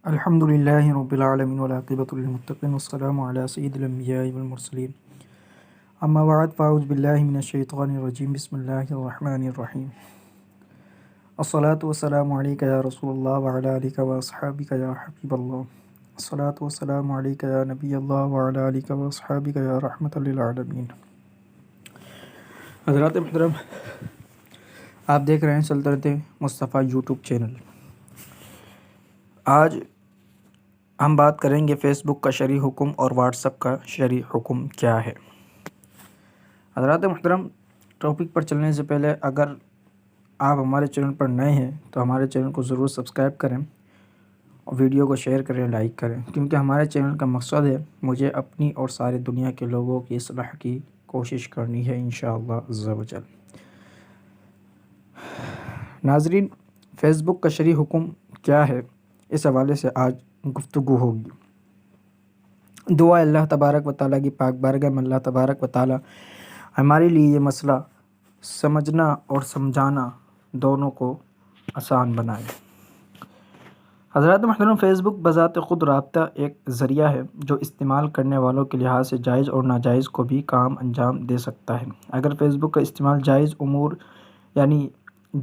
الحمد للہ رب العالمین والعاقبۃ للمتقین والسلام علی سید الانبیاء والمرسلین اما بعد فاعوذ باللہ من الشیطان الرجیم بسم اللہ الرحمن الرحیم الصلاۃ والسلام علیک یا رسول اللہ وعلی آلک واصحابک یا حبیب اللہ الصلاۃ والسلام علیک یا نبی اللہ وعلی آلک واصحابک یا رحمۃ للعالمین۔ حضرات محترم، آپ دیکھ رہے ہیں سلطنت مصطفیٰ یوٹیوب چینل۔ آج ہم بات کریں گے فیس بک کا شرعی حکم اور واٹس ایپ کا شرعی حکم کیا ہے۔ حضرات محترم، ٹاپک پر چلنے سے پہلے اگر آپ ہمارے چینل پر نئے ہیں تو ہمارے چینل کو ضرور سبسکرائب کریں اور ویڈیو کو شیئر کریں، لائک کریں، کیونکہ ہمارے چینل کا مقصد ہے مجھے اپنی اور ساری دنیا کے لوگوں کی اصلاح کی کوشش کرنی ہے انشاءاللہ عز و جل۔ ناظرین، فیس بک کا شرعی حکم کیا ہے، اس حوالے سے آج گفتگو ہوگی۔ دعا اللہ تبارک و تعالیٰ کی پاک بارگاہ میں اللہ تبارک و تعالیٰ ہمارے لیے یہ مسئلہ سمجھنا اور سمجھانا دونوں کو آسان بنائے۔ حضرات محترم، فیس بک بذات خود رابطہ ایک ذریعہ ہے جو استعمال کرنے والوں کے لحاظ سے جائز اور ناجائز کو بھی کام انجام دے سکتا ہے۔ اگر فیس بک کا استعمال جائز امور یعنی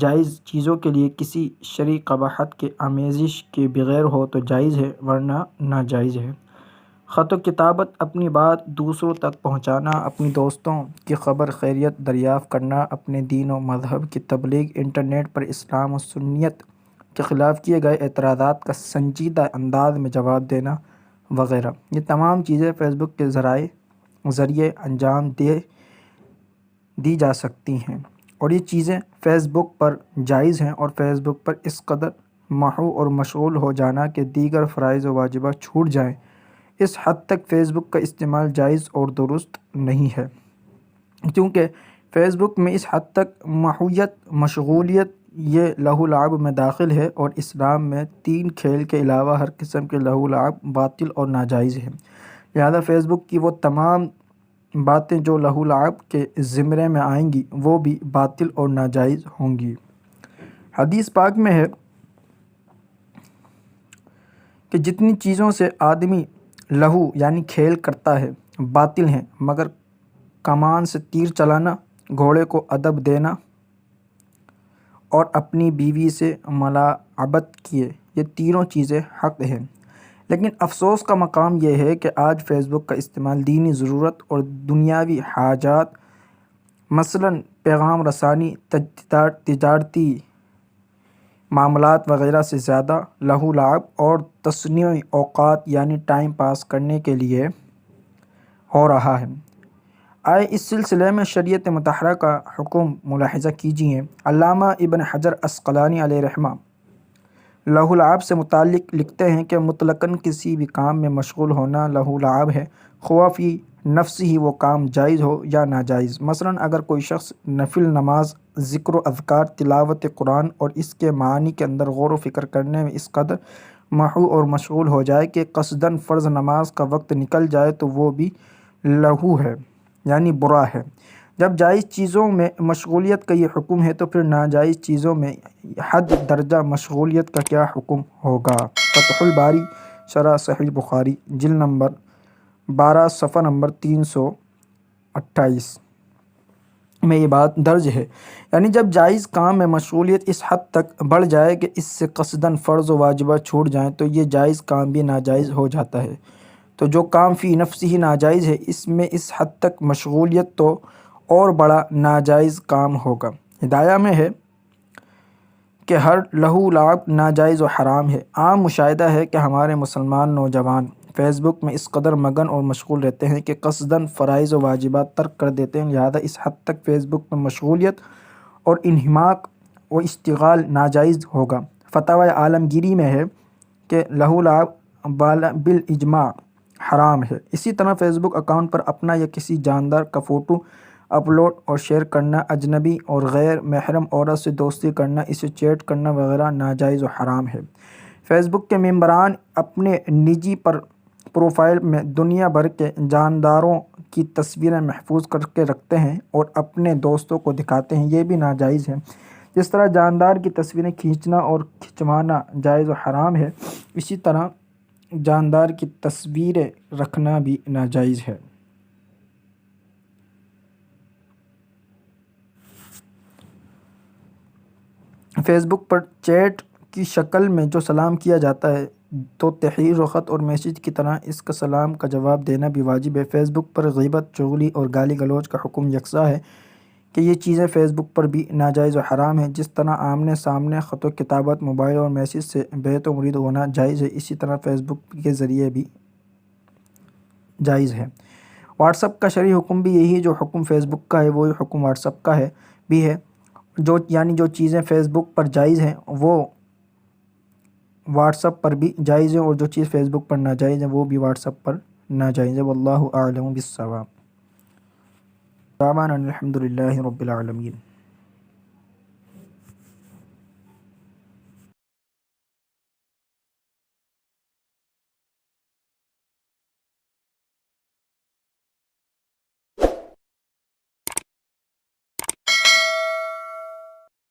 جائز چیزوں کے لیے کسی شرعی قباحت کے آمیزش کے بغیر ہو تو جائز ہے، ورنہ ناجائز ہے۔ خط و کتابت، اپنی بات دوسروں تک پہنچانا، اپنی دوستوں کی خبر خیریت دریافت کرنا، اپنے دین و مذہب کی تبلیغ، انٹرنیٹ پر اسلام و سنت کے خلاف کیے گئے اعتراضات کا سنجیدہ انداز میں جواب دینا وغیرہ، یہ تمام چیزیں فیس بک کے ذریعے انجام دی جا سکتی ہیں، اور یہ چیزیں فیس بک پر جائز ہیں، اور فیس بک پر اس قدر محو اور مشغول ہو جانا کہ دیگر فرائض و واجبات چھوٹ جائیں، اس حد تک فیس بک کا استعمال جائز اور درست نہیں ہے، کیونکہ فیس بک میں اس حد تک محویت مشغولیت یہ لہو و لعب میں داخل ہے، اور اسلام میں 3 کھیل کے علاوہ ہر قسم کے لہو و لعب باطل اور ناجائز ہیں، لہذا فیس بک کی وہ تمام باتیں جو لہو و لعب کے زمرے میں آئیں گی وہ بھی باطل اور ناجائز ہوں گی۔ حدیث پاک میں ہے کہ جتنی چیزوں سے آدمی لہو یعنی کھیل کرتا ہے باطل ہیں، مگر کمان سے تیر چلانا، گھوڑے کو ادب دینا اور اپنی بیوی سے ملاعبت کیے، یہ تینوں چیزیں حق ہیں۔ لیکن افسوس کا مقام یہ ہے کہ آج فیس بک کا استعمال دینی ضرورت اور دنیاوی حاجات مثلاً پیغام رسانی، تجارتی معاملات وغیرہ سے زیادہ لہو و لعب اور تصنیعی اوقات یعنی ٹائم پاس کرنے کے لیے ہو رہا ہے۔ آئے اس سلسلے میں شریعت مطہرہ کا حکم ملاحظہ کیجیے۔ علامہ ابن حجر عسقلانی علیہ رحمہ لہو و لعب سے متعلق لکھتے ہیں کہ مطلقاً کسی بھی کام میں مشغول ہونا لہو و لعب ہے، خواہ فی نفس ہی وہ کام جائز ہو یا ناجائز۔ مثلاً اگر کوئی شخص نفل نماز، ذکر و اذکار، تلاوت قرآن اور اس کے معانی کے اندر غور و فکر کرنے میں اس قدر محو اور مشغول ہو جائے کہ قصداً فرض نماز کا وقت نکل جائے تو وہ بھی لہو ہے یعنی برا ہے۔ جب جائز چیزوں میں مشغولیت کا یہ حکم ہے تو پھر ناجائز چیزوں میں حد درجہ مشغولیت کا کیا حکم ہوگا؟ فتح الباری شرح صحیح بخاری جلد نمبر 12 صفحہ نمبر 328 میں یہ بات درج ہے، یعنی جب جائز کام میں مشغولیت اس حد تک بڑھ جائے کہ اس سے قصداً فرض و واجبات چھوٹ جائیں تو یہ جائز کام بھی ناجائز ہو جاتا ہے۔ تو جو کام فی نفس ہی ناجائز ہے، اس میں اس حد تک مشغولیت تو اور بڑا ناجائز کام ہوگا۔ ہدایہ میں ہے کہ ہر لہو و لعب ناجائز و حرام ہے۔ عام مشاہدہ ہے کہ ہمارے مسلمان نوجوان فیس بک میں اس قدر مگن اور مشغول رہتے ہیں کہ قصداً فرائض و واجبات ترک کر دیتے ہیں، لہذا اس حد تک فیس بک میں مشغولیت اور انہماک و اشتغال ناجائز ہوگا۔ فتاوی عالمگیری میں ہے کہ لہو و لعب بالاجماع حرام ہے۔ اسی طرح فیس بک اکاؤنٹ پر اپنا یا کسی جاندار کا فوٹو اپلوڈ اور شیئر کرنا، اجنبی اور غیر محرم عورت سے دوستی کرنا، اسے چیٹ کرنا وغیرہ ناجائز و حرام ہے۔ فیس بک کے ممبران اپنے نجی پروفائل میں دنیا بھر کے جانداروں کی تصویریں محفوظ کر کے رکھتے ہیں اور اپنے دوستوں کو دکھاتے ہیں، یہ بھی ناجائز ہے۔ جس طرح جاندار کی تصویریں کھینچنا اور کھنچوانا جائز و حرام ہے، اسی طرح جاندار کی تصویریں رکھنا بھی ناجائز ہے۔ فیس بک پر چیٹ کی شکل میں جو سلام کیا جاتا ہے تو تحریر و خط اور میسیج کی طرح اس کا سلام کا جواب دینا بھی واجب ہے۔ فیس بک پر غیبت، چغلی اور گالی گلوچ کا حکم یکساں ہے کہ یہ چیزیں فیس بک پر بھی ناجائز و حرام ہیں۔ جس طرح آمنے سامنے خط و کتابت، موبائل اور میسیج سے بیعت و مرید ہونا جائز ہے، اسی طرح فیس بک کے ذریعے بھی جائز ہے۔ واٹس ایپ کا شرعی حکم بھی یہی ہے، جو حکم فیس بک کا ہے وہی حکم واٹس ایپ کا ہے بھی ہے۔ جو چیزیں فیس بک پر جائز ہیں وہ واٹس ایپ پر بھی جائز ہیں، اور جو چیز فیس بک پر ناجائز ہیں وہ بھی واٹس ایپ پر ناجائز ہے۔ واللہ اعلم بالصواب۔ دعوانا الحمد للہ رب العالمین۔